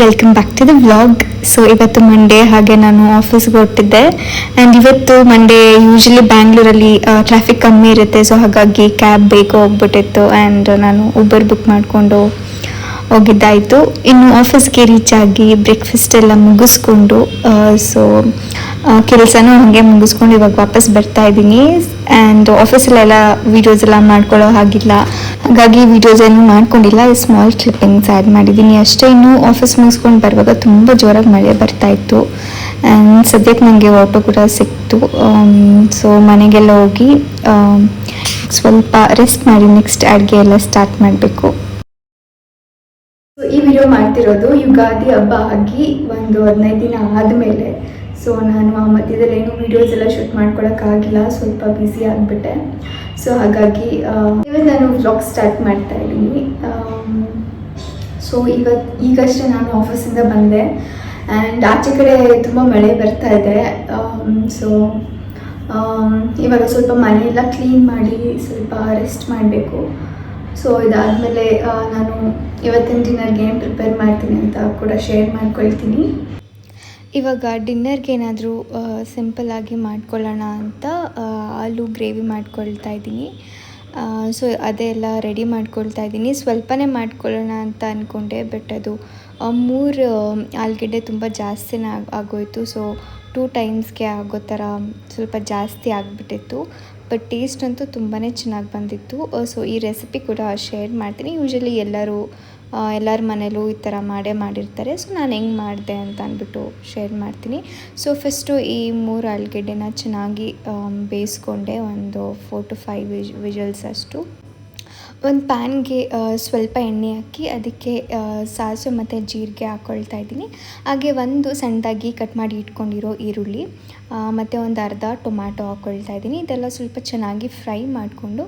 Welcome back to the vlog. So ಇವತ್ತು Monday, ಹಾಗೆ ನಾನು ಆಫೀಸ್ಗೆ ಹೊರಟಿದ್ದೆ. ಆ್ಯಂಡ್ ಇವತ್ತು ಮಂಡೇ ಯೂಶಲಿ ಬ್ಯಾಂಗ್ಳೂರಲ್ಲಿ ಟ್ರಾಫಿಕ್ ಕಮ್ಮಿ ಇರುತ್ತೆ, ಸೊ ಹಾಗಾಗಿ ಕ್ಯಾಬ್ ಬೇಗ ಹೋಗ್ಬಿಟ್ಟಿತ್ತು ಆ್ಯಂಡ್ ನಾನು ಊಬರ್ ಬುಕ್ ಮಾಡಿಕೊಂಡು ಹೋಗಿದ್ದಾಯಿತು. ಇನ್ನು ಆಫೀಸ್ಗೆ ರೀಚ್ ಆಗಿ ಬ್ರೇಕ್ಫಾಸ್ಟ್ ಎಲ್ಲ ಮುಗಿಸ್ಕೊಂಡು ಸೊ ಕೆಲಸನೂ ಹಾಗೆ ಮುಗಿಸ್ಕೊಂಡು ಇವಾಗ ವಾಪಸ್ ಬರ್ತಾ ಇದ್ದೀನಿ. ಆ್ಯಂಡ್ ಆಫೀಸಲ್ಲೆಲ್ಲ ವೀಡಿಯೋಸ್ ಎಲ್ಲ ಮಾಡ್ಕೊಳ್ಳೋ ಹಾಗಿಲ್ಲ, ಹಾಗಾಗಿ ವೀಡಿಯೋಸ್ ಏನು ಮಾಡ್ಕೊಂಡಿಲ್ಲ, ಸ್ಮಾಲ್ ಕ್ಲಿಪ್ಪಿಂಗ್ಸ್ ಆ್ಯಡ್ ಮಾಡಿದ್ದೀನಿ ಅಷ್ಟೇ. ಇನ್ನು ಆಫೀಸ್ ಮುಗಿಸ್ಕೊಂಡು ಬರುವಾಗ ತುಂಬ ಜೋರಾಗಿ ಮಳೆ ಬರ್ತಾಯಿತ್ತು ಆ್ಯಂಡ್ ಸದ್ಯಕ್ಕೆ ನನಗೆ ಆಟೋ ಕೂಡ ಸಿಕ್ತು. ಸೊ ಮನೆಗೆಲ್ಲ ಹೋಗಿ ಸ್ವಲ್ಪ ರೆಸ್ಟ್ ಮಾಡಿ ನೆಕ್ಸ್ಟ್ ಅಡುಗೆ ಎಲ್ಲ ಸ್ಟಾರ್ಟ್ ಮಾಡಬೇಕು. ಈ ವಿಡಿಯೋ ಮಾಡ್ತಿರೋದು ಯುಗಾದಿ ಹಬ್ಬ ಆಗಿ ಒಂದು 15 ದಿನ ಆದಮೇಲೆ. ಸೊ ನಾನು ಆ ಮಧ್ಯದಲ್ಲಿ ಏನು ವೀಡಿಯೋಸ್ ಎಲ್ಲ ಶೂಟ್ ಮಾಡ್ಕೊಳಕ್ಕಾಗಿಲ್ಲ, ಸ್ವಲ್ಪ ಬ್ಯುಸಿ ಆಗಿಬಿಟ್ಟೆ. ಸೊ ಹಾಗಾಗಿ ಇವತ್ತು ನಾನು ವ್ಲಾಗ್ ಸ್ಟಾರ್ಟ್ ಮಾಡ್ತಾ ಇದ್ದೀನಿ. ಸೊ ಈಗಷ್ಟೇ ನಾನು ಆಫೀಸಿಂದ ಬಂದೆ ಆ್ಯಂಡ್ ಆಚೆ ಕಡೆ ತುಂಬ ಮಳೆ ಬರ್ತಾ ಇದೆ. ಸೊ ಇವಾಗ ಸ್ವಲ್ಪ ಮನೆಯೆಲ್ಲ ಕ್ಲೀನ್ ಮಾಡಿ ಸ್ವಲ್ಪ ರೆಸ್ಟ್ ಮಾಡಬೇಕು. ಸೊ ಇದಾದಮೇಲೆ ನಾನು ಇವತ್ತಿನ ಡಿನ್ನರ್ಗೆ ಏನು ಪ್ರಿಪೇರ್ ಮಾಡ್ತೀನಿ ಅಂತ ಕೂಡ ಶೇರ್ ಮಾಡ್ಕೊಳ್ತೀನಿ. ಇವಾಗ ಡಿನ್ನರ್ಗೆ ಏನಾದರೂ ಸಿಂಪಲ್ಲಾಗಿ ಮಾಡ್ಕೊಳ್ಳೋಣ ಅಂತ ಆಲೂ ಗ್ರೇವಿ ಮಾಡ್ಕೊಳ್ತಾ ಇದ್ದೀನಿ. ಸೊ ಅದೆಲ್ಲ ರೆಡಿ ಮಾಡ್ಕೊಳ್ತಾ ಇದ್ದೀನಿ. ಸ್ವಲ್ಪನೇ ಮಾಡ್ಕೊಳ್ಳೋಣ ಅಂತ ಅಂದ್ಕೊಂಡೆ, ಬಟ್ ಅದು 3 ಆಲೂಗಡ್ಡೆ ತುಂಬ ಜಾಸ್ತಿನೇ ಆಗೋಯಿತು. ಸೊ 2 ಟೈಮ್ಸ್ಗೆ ಆಗೋ ಥರ ಸ್ವಲ್ಪ ಜಾಸ್ತಿ ಆಗಿಬಿಟ್ಟಿತ್ತು, ಬಟ್ ಟೇಸ್ಟ್ ಅಂತೂ ತುಂಬಾ ಚೆನ್ನಾಗಿ ಬಂದಿತ್ತು. ಸೊ ಈ ರೆಸಿಪಿ ಕೂಡ ಶೇರ್ ಮಾಡ್ತೀನಿ. ಯೂಶಲಿ ಎಲ್ಲರ ಮನೇಲೂ ಈ ಥರ ಮಾಡಿರ್ತಾರೆ. ಸೊ ನಾನು ಹೆಂಗೆ ಮಾಡಿದೆ ಅಂತ ಅಂದ್ಬಿಟ್ಟು ಶೇರ್ ಮಾಡ್ತೀನಿ. ಸೊ ಫಸ್ಟು ಈ 3 ಆಲೂಗಡ್ಡೆನ ಚೆನ್ನಾಗಿ ಬೇಯಿಸ್ಕೊಂಡೆ, ಒಂದು 4 to 5 ವಿಷಲ್ಸ್ ಅಷ್ಟು. ಒಂದು ಪ್ಯಾನ್ಗೆ ಸ್ವಲ್ಪ ಎಣ್ಣೆ ಹಾಕಿ ಅದಕ್ಕೆ ಸಾಸಿವೆ ಮತ್ತು ಜೀರಿಗೆ ಹಾಕ್ಕೊಳ್ತಾ ಇದ್ದೀನಿ. ಹಾಗೆ ಒಂದು ಸಣ್ಣದಾಗಿ ಕಟ್ ಮಾಡಿ ಇಟ್ಕೊಂಡಿರೋ ಈರುಳ್ಳಿ ಮತ್ತು ಒಂದು ಅರ್ಧ ಟೊಮ್ಯಾಟೊ ಹಾಕ್ಕೊಳ್ತಾ ಇದ್ದೀನಿ. ಇದೆಲ್ಲ ಸ್ವಲ್ಪ ಚೆನ್ನಾಗಿ ಫ್ರೈ ಮಾಡಿಕೊಂಡು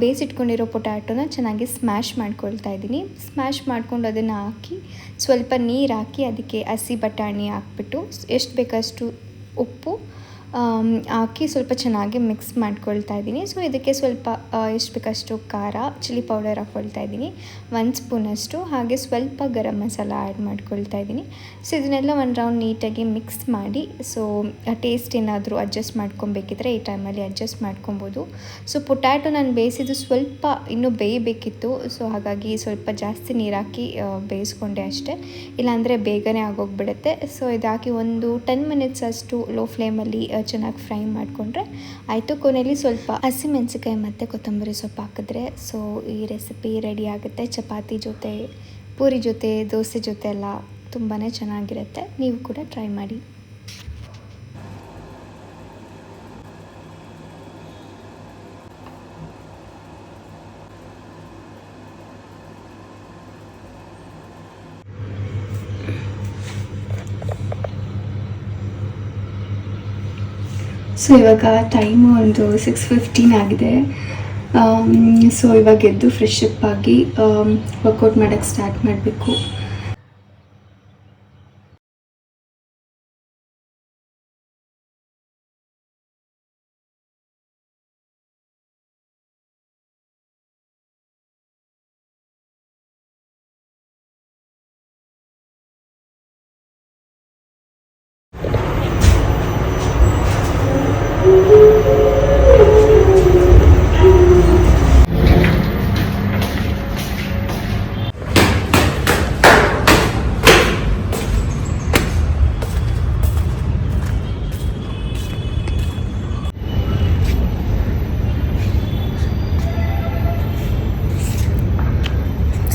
ಬೇಯಿಸಿಟ್ಕೊಂಡಿರೋ ಪೊಟ್ಯಾಟೊನ ಚೆನ್ನಾಗಿ ಸ್ಮ್ಯಾಶ್ ಮಾಡ್ಕೊಳ್ತಾ ಇದ್ದೀನಿ. ಸ್ಮ್ಯಾಶ್ ಮಾಡಿಕೊಂಡು ಅದನ್ನು ಹಾಕಿ ಸ್ವಲ್ಪ ನೀರು ಹಾಕಿ ಅದಕ್ಕೆ ಹಸಿ ಬಟಾಣಿ ಹಾಕ್ಬಿಟ್ಟು ಎಷ್ಟು ಬೇಕಷ್ಟು ಉಪ್ಪು ಹಾಕಿ ಸ್ವಲ್ಪ ಚೆನ್ನಾಗಿ ಮಿಕ್ಸ್ ಮಾಡ್ಕೊಳ್ತಾ ಇದ್ದೀನಿ. ಸೊ ಇದಕ್ಕೆ ಸ್ವಲ್ಪ ಎಷ್ಟು ಬೇಕಷ್ಟು ಖಾರ, ಚಿಲ್ಲಿ ಪೌಡರ್ ಹಾಕ್ಕೊಳ್ತಾ ಇದ್ದೀನಿ, 1 ಸ್ಪೂನಷ್ಟು. ಹಾಗೆ ಸ್ವಲ್ಪ ಗರಂ ಮಸಾಲ ಆ್ಯಡ್ ಮಾಡ್ಕೊಳ್ತಾ ಇದ್ದೀನಿ. ಸೊ ಇದನ್ನೆಲ್ಲ ಒಂದು ರೌಂಡ್ ನೀಟಾಗಿ ಮಿಕ್ಸ್ ಮಾಡಿ, ಸೊ ಟೇಸ್ಟ್ ಏನಾದರೂ ಅಡ್ಜಸ್ಟ್ ಮಾಡ್ಕೊಬೇಕಿದ್ರೆ ಈ ಟೈಮಲ್ಲಿ ಅಡ್ಜಸ್ಟ್ ಮಾಡ್ಕೊಬೋದು. ಸೊ ಪೊಟ್ಯಾಟೊ ನಾನು ಬೇಯಿಸಿದ್ದು ಸ್ವಲ್ಪ ಇನ್ನೂ ಬೇಯಬೇಕಿತ್ತು, ಸೊ ಹಾಗಾಗಿ ಸ್ವಲ್ಪ ಜಾಸ್ತಿ ನೀರು ಹಾಕಿ ಬೇಯಿಸ್ಕೊಂಡೆ ಅಷ್ಟೇ, ಇಲ್ಲಾಂದರೆ ಬೇಗನೆ ಆಗೋಗ್ಬಿಡುತ್ತೆ. ಸೊ ಇದಾಕಿ ಒಂದು 10 ಮಿನಿಟ್ಸ್ ಅಷ್ಟು ಲೋ ಫ್ಲೇಮಲ್ಲಿ ಚೆನ್ನಾಗಿ ಫ್ರೈ ಮಾಡಿಕೊಂಡ್ರೆ ಆಯಿತು. ಕೊನೆಯಲ್ಲಿ ಸ್ವಲ್ಪ ಹಸಿಮೆಣಸಿಕಾಯಿ ಮತ್ತು ಕೊತ್ತಂಬರಿ ಸೊಪ್ಪು ಹಾಕಿದ್ರೆ ಸೊ ಈ ರೆಸಿಪಿ ರೆಡಿ ಆಗುತ್ತೆ. ಚಪಾತಿ ಜೊತೆ, ಪೂರಿ ಜೊತೆ, ದೋಸೆ ಜೊತೆ ಎಲ್ಲ ತುಂಬಾ ಚೆನ್ನಾಗಿರುತ್ತೆ. ನೀವು ಕೂಡ ಟ್ರೈ ಮಾಡಿ. ಸೊ ಇವಾಗ ಟೈಮು ಒಂದು 6:15 ಆಗಿದೆ. ಸೊ ಇವಾಗ ಎದ್ದು ಫ್ರೆಶ್ ಅಪ್ ಆಗಿ ವರ್ಕೌಟ್ ಮಾಡೋಕ್ಕೆ ಸ್ಟಾರ್ಟ್ ಮಾಡಬೇಕು.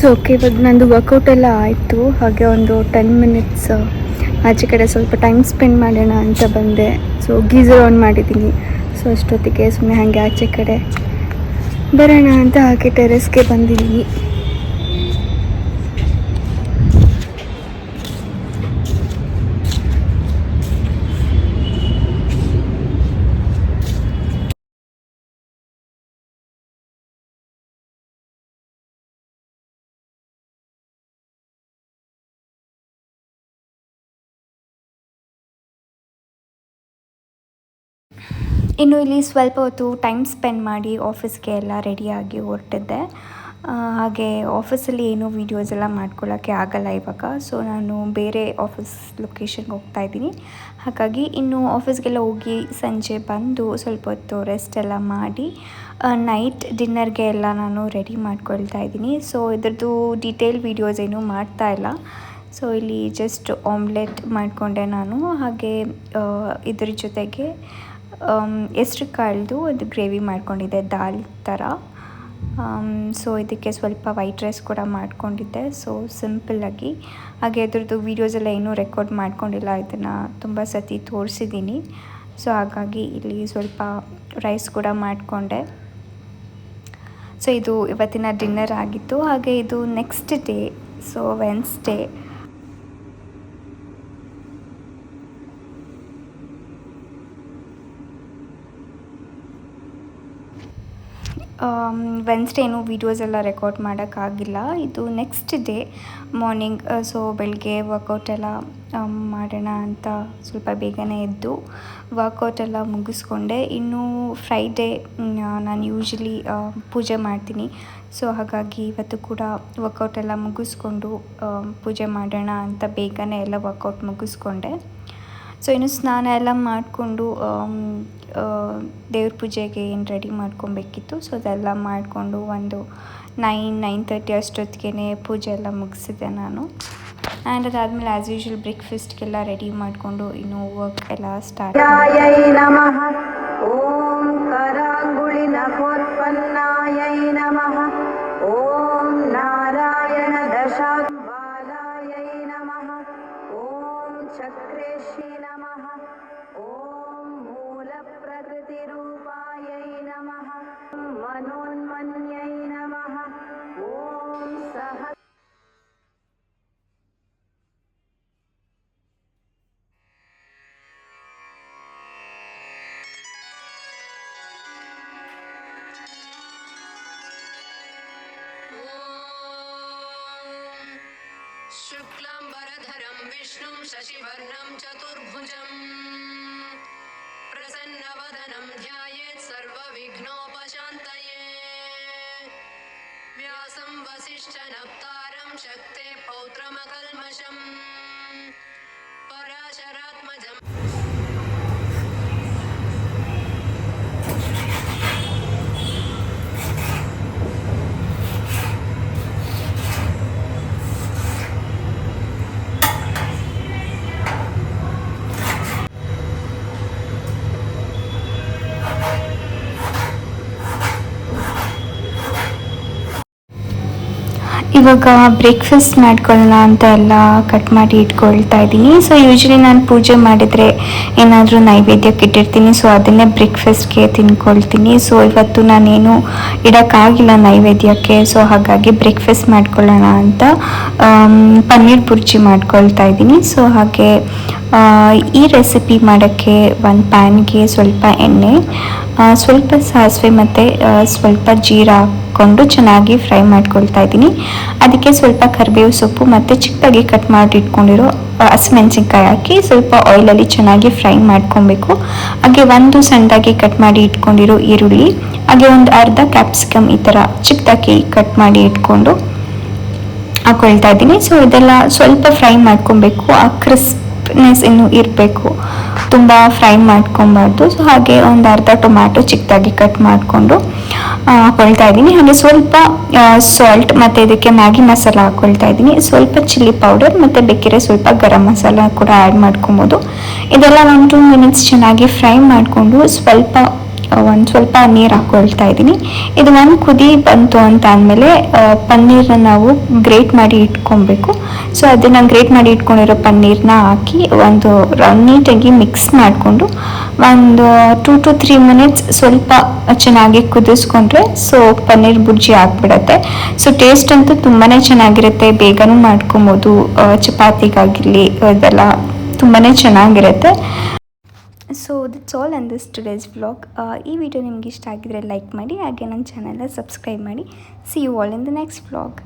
ಸೊ ಓಕೆ, ಇವಾಗ ನಂದು ವರ್ಕೌಟ್ ಎಲ್ಲ ಆಯಿತು. ಹಾಗೆ ಒಂದು 10 ಮಿನಿಟ್ಸ್ ಆಚೆ ಕಡೆ ಸ್ವಲ್ಪ ಟೈಮ್ ಸ್ಪೆಂಡ್ ಮಾಡೋಣ ಅಂತ ಬಂದೆ. ಸೊ ಗೀಸರ್ ಆನ್ ಮಾಡಿದ್ದೀನಿ. ಸೊ ಅಷ್ಟೊತ್ತಿಗೆ ಸುಮ್ಮನೆ ಹಾಗೆ ಆಚೆ ಕಡೆ ಬರೋಣ ಅಂತ ಹಾಗೆ ಟೆರೆಸ್ಗೆ ಬಂದಿದ್ದೀನಿ. ಇನ್ನು ಇಲ್ಲಿ ಸ್ವಲ್ಪ ಹೊತ್ತು ಟೈಮ್ ಸ್ಪೆಂಡ್ ಮಾಡಿ ಆಫೀಸ್ಗೆ ಎಲ್ಲ ರೆಡಿಯಾಗಿ ಹೊರಟಿದ್ದೆ. ಹಾಗೆ ಆಫೀಸಲ್ಲಿ ಏನೂ ವೀಡಿಯೋಸ್ ಎಲ್ಲ ಮಾಡ್ಕೊಳ್ಳೋಕ್ಕೆ ಆಗಲ್ಲ ಇವಾಗ. ಸೊ ನಾನು ಬೇರೆ ಆಫೀಸ್ ಲೊಕೇಶನ್ಗೆ ಹೋಗ್ತಾ ಇದ್ದೀನಿ. ಹಾಗಾಗಿ ಇನ್ನು ಆಫೀಸ್ಗೆಲ್ಲ ಹೋಗಿ ಸಂಜೆ ಬಂದು ಸ್ವಲ್ಪ ಹೊತ್ತು ರೆಸ್ಟ್ ಎಲ್ಲ ಮಾಡಿ ನೈಟ್ ಡಿನ್ನರ್ಗೆ ಎಲ್ಲ ನಾನು ರೆಡಿ ಮಾಡ್ಕೊಳ್ತಾ ಇದ್ದೀನಿ. ಸೊ ಇದ್ರದ್ದು ಡೀಟೇಲ್ ವೀಡಿಯೋಸ್ ಏನೂ ಮಾಡ್ತಾ ಇಲ್ಲ. ಸೊ ಇಲ್ಲಿ ಜಸ್ಟ್ ಆಮ್ಲೆಟ್ ಮಾಡಿಕೊಂಡೆ ನಾನು. ಹಾಗೆ ಇದ್ರ ಜೊತೆಗೆ ಹೆಸ್ರು ಕಾಳ್ದು ಒಂದು ಗ್ರೇವಿ ಮಾಡ್ಕೊಂಡಿದ್ದೆ ದಾಲ್ ಥರ. ಸೊ ಇದಕ್ಕೆ ಸ್ವಲ್ಪ ವೈಟ್ ರೈಸ್ ಕೂಡ ಮಾಡ್ಕೊಂಡಿದ್ದೆ. ಸೊ ಸಿಂಪಲ್ಲಾಗಿ. ಹಾಗೆ ಅದ್ರದ್ದು ವೀಡಿಯೋಸ್ ಎಲ್ಲ ಏನೂ ರೆಕಾರ್ಡ್ ಮಾಡ್ಕೊಂಡಿಲ್ಲ, ಇದನ್ನು ತುಂಬ ಸತಿ ತೋರಿಸಿದ್ದೀನಿ. ಸೊ ಹಾಗಾಗಿ ಇಲ್ಲಿ ಸ್ವಲ್ಪ ರೈಸ್ ಕೂಡ ಮಾಡಿಕೊಂಡೆ. ಸೊ ಇದು ಇವತ್ತಿನ ಡಿನ್ನರ್ ಆಗಿತ್ತು. ಹಾಗೆ ಇದು next day, so Wednesday. Wednesday ಏನೂ ವೀಡಿಯೋಸ್ ಎಲ್ಲ ರೆಕಾರ್ಡ್ ಮಾಡೋಕ್ಕಾಗಿಲ್ಲ. ಇದು ನೆಕ್ಸ್ಟ್ ಡೇ ಮಾರ್ನಿಂಗ್. ಸೊ ಬೆಳಗ್ಗೆ ವರ್ಕೌಟ್ ಎಲ್ಲ ಮಾಡೋಣ ಅಂತ ಸ್ವಲ್ಪ ಬೇಗನೆ ಎದ್ದು ವರ್ಕೌಟ್ ಎಲ್ಲ ಮುಗಿಸ್ಕೊಂಡೆ. ಇನ್ನು ಫ್ರೈಡೇ ನಾನು ಯೂಶ್ವಲಿ ಪೂಜೆ ಮಾಡ್ತೀನಿ. ಸೊ ಹಾಗಾಗಿ ಇವತ್ತು ಕೂಡ ವರ್ಕೌಟ್ ಎಲ್ಲ ಮುಗಿಸ್ಕೊಂಡು ಪೂಜೆ ಮಾಡೋಣ ಅಂತ ಬೇಗನೆ ಎಲ್ಲ ವರ್ಕೌಟ್ ಮುಗಿಸ್ಕೊಂಡೆ. ಸೊ ಇನ್ನು ಸ್ನಾನ ಎಲ್ಲ ಮಾಡಿಕೊಂಡು ದೇವ್ರ ಪೂಜೆಗೆ ಏನು ರೆಡಿ ಮಾಡ್ಕೊಬೇಕಿತ್ತು. ಸೊ ಅದೆಲ್ಲ ಮಾಡಿಕೊಂಡು ಒಂದು 9:30 ಅಷ್ಟೊತ್ತಿಗೆ ಪೂಜೆ ಎಲ್ಲ ಮುಗಿಸಿದೆ ನಾನು. ಆ್ಯಂಡ್ ಅದಾದಮೇಲೆ ಆ್ಯಸ್ ಯೂಶ್ವಲ್ ಬ್ರೇಕ್ಫಾಸ್ಟ್ಗೆಲ್ಲ ರೆಡಿ ಮಾಡಿಕೊಂಡು ಇನ್ನು ವರ್ಕ್ ಎಲ್ಲ ಸ್ಟಾರ್ಟ್ ಮಾಡಿ. ನಮಃ ಓಂ ಕರಾಂಗುಳಿ ನಖೋತ್ಪನ್ನಾಯೈ ನಮಃ ಓಂ ನಾರಾಯಣ ದಶಾಬಾಲಾಯೈ ನಮಃ ಓಂ ಚಕ್ರೇಶಿ ನಮಃ ಓಂ ಮೂಲ ಪ್ರಕೃತಿ ರೂಪಾಯೈ ನಮಃ ಮನೋನ್ಮನ್ಯೈ ನಮಃ ಓಂ ಸಹ शुक्लाम्बरधरं विष्णुं शशिवर्णं चतुर्भुजं प्रसन्नवदनं ध्यायेत् सर्वविघ्नोपशान्तये व्यासं वसिष्ठनप्तारं शक्ते पौत्रमकल्मषं पराशरात्मजम्. ಇವಾಗ ಬ್ರೇಕ್ಫಾಸ್ಟ್ ಮಾಡ್ಕೊಳ್ಳೋಣ ಅಂತ ಎಲ್ಲ ಕಟ್ ಮಾಡಿ ಇಟ್ಕೊಳ್ತಾ ಇದ್ದೀನಿ. ಸೊ ಯೂಶ್ವಲಿ ನಾನು ಪೂಜೆ ಮಾಡಿದರೆ ಏನಾದರೂ ನೈವೇದ್ಯಕ್ಕೆ ಇಟ್ಟಿರ್ತೀನಿ. ಸೊ ಅದನ್ನೇ ಬ್ರೇಕ್ಫಾಸ್ಟ್ಗೆ ತಿನ್ಕೊಳ್ತೀನಿ. ಸೊ ಇವತ್ತು ನಾನೇನು ಇಡೋಕ್ಕಾಗಿಲ್ಲ ನೈವೇದ್ಯಕ್ಕೆ. ಸೊ ಹಾಗಾಗಿ ಬ್ರೇಕ್ಫಾಸ್ಟ್ ಮಾಡ್ಕೊಳ್ಳೋಣ ಅಂತ ಪನ್ನೀರ್ ಬುರ್ಜಿ ಮಾಡ್ಕೊಳ್ತಾ ಇದ್ದೀನಿ. ಸೊ ಹಾಗೆ ಈ ರೆಸಿಪಿ ಮಾಡೋಕ್ಕೆ ಒಂದು ಪ್ಯಾನ್ಗೆ ಸ್ವಲ್ಪ ಎಣ್ಣೆ, ಸ್ವಲ್ಪ ಸಾಸಿವೆ ಮತ್ತು ಸ್ವಲ್ಪ ಜೀರಾ ಹಾಕ್ಕೊಂಡು ಚೆನ್ನಾಗಿ ಫ್ರೈ ಮಾಡ್ಕೊಳ್ತಾ ಇದ್ದೀನಿ. ಅದಕ್ಕೆ ಸ್ವಲ್ಪ ಕರಿಬೇವು ಸೊಪ್ಪು ಮತ್ತು ಚಿಕ್ಕದಾಗಿ ಕಟ್ ಮಾಡಿ ಇಟ್ಕೊಂಡಿರೋ ಹಸಿಮೆಣಸಿನ್ಕಾಯಿ ಹಾಕಿ ಸ್ವಲ್ಪ ಆಯಿಲಲ್ಲಿ ಚೆನ್ನಾಗಿ ಫ್ರೈ ಮಾಡ್ಕೊಬೇಕು. ಹಾಗೆ ಒಂದು ಸಣ್ಣದಾಗಿ ಕಟ್ ಮಾಡಿ ಇಟ್ಕೊಂಡಿರೋ ಈರುಳ್ಳಿ, ಹಾಗೆ ಒಂದು ಅರ್ಧ ಕ್ಯಾಪ್ಸಿಕಮ್ ಈ ಥರ ಚಿಕ್ಕದಾಗಿ ಕಟ್ ಮಾಡಿ ಇಟ್ಕೊಂಡು ಹಾಕ್ಕೊಳ್ತಾ ಇದ್ದೀನಿ. ಸೊ ಇದೆಲ್ಲ ಸ್ವಲ್ಪ ಫ್ರೈ ಮಾಡ್ಕೊಬೇಕು. ಆ ಕ್ರಿಸ್ಪ್ನೆಸ್ ಇನ್ನೂ ಇರಬೇಕು, ತುಂಬ ಫ್ರೈ ಮಾಡ್ಕೊಬಾರ್ದು. ಸೊ ಹಾಗೆ ಒಂದು ಅರ್ಧ ಟೊಮ್ಯಾಟೊ ಚಿಕ್ಕದಾಗಿ ಕಟ್ ಮಾಡಿಕೊಂಡು ಹಾಕ್ಕೊಳ್ತಾ ಇದ್ದೀನಿ. ಹಾಗೆ ಸ್ವಲ್ಪ ಸಾಲ್ಟ್ ಮತ್ತು ಇದಕ್ಕೆ ಮ್ಯಾಗಿ ಮಸಾಲ ಹಾಕ್ಕೊಳ್ತಾ ಇದ್ದೀನಿ. ಸ್ವಲ್ಪ ಚಿಲ್ಲಿ ಪೌಡರ್ ಮತ್ತು ಬೇಕಿದ್ರೆ ಸ್ವಲ್ಪ ಗರಂ ಮಸಾಲ ಕೂಡ ಆ್ಯಡ್ ಮಾಡ್ಕೊಬೋದು. ಇದೆಲ್ಲ 1-2 ಮಿನಿಟ್ಸ್ ಚೆನ್ನಾಗಿ ಫ್ರೈ ಮಾಡಿಕೊಂಡು ಸ್ವಲ್ಪ ನೀರು ಹಾಕ್ಕೊಳ್ತಾ ಇದ್ದೀನಿ. ಇದು ಒಂದು ಕುದಿ ಬಂತು ಅಂತ ಅಂದಮೇಲೆ ಪನ್ನೀರನ್ನ ನಾವು ಗ್ರೇಟ್ ಮಾಡಿ ಇಟ್ಕೊಬೇಕು. ಸೊ ಅದನ್ನು ಗ್ರೇಟ್ ಮಾಡಿ ಇಟ್ಕೊಂಡಿರೋ ಪನ್ನೀರನ್ನ ಹಾಕಿ ಒಂದು ನೀಟಾಗಿ ಮಿಕ್ಸ್ ಮಾಡಿಕೊಂಡು ಒಂದು 2 to 3 ಮಿನಿಟ್ಸ್ ಸ್ವಲ್ಪ ಚೆನ್ನಾಗಿ ಕುದಿಸ್ಕೊಂಡ್ರೆ ಸೊ ಪನ್ನೀರ್ ಬುರ್ಜಿ ಆಗಿಬಿಡತ್ತೆ. ಸೊ ಟೇಸ್ಟ್ ಅಂತೂ ತುಂಬಾ ಚೆನ್ನಾಗಿರುತ್ತೆ, ಬೇಗನೂ ಮಾಡ್ಕೊಬೋದು. ಚಪಾತಿಗಾಗಿರಲಿ ಇದೆಲ್ಲ ತುಂಬಾ ಚೆನ್ನಾಗಿರುತ್ತೆ. So that's all on this today's vlog. ಈ ವಿಡಿಯೋ ನಿಮ್ಗೆ ಇಷ್ಟ ಆಗಿದ್ರೆ ಲೈಕ್ ಮಾಡಿ, ಹಾಗೆ ನನ್ನ ಚಾನಲ್ನ ಸಬ್ಸ್ಕ್ರೈಬ್ ಮಾಡಿ. See you all in the next vlog.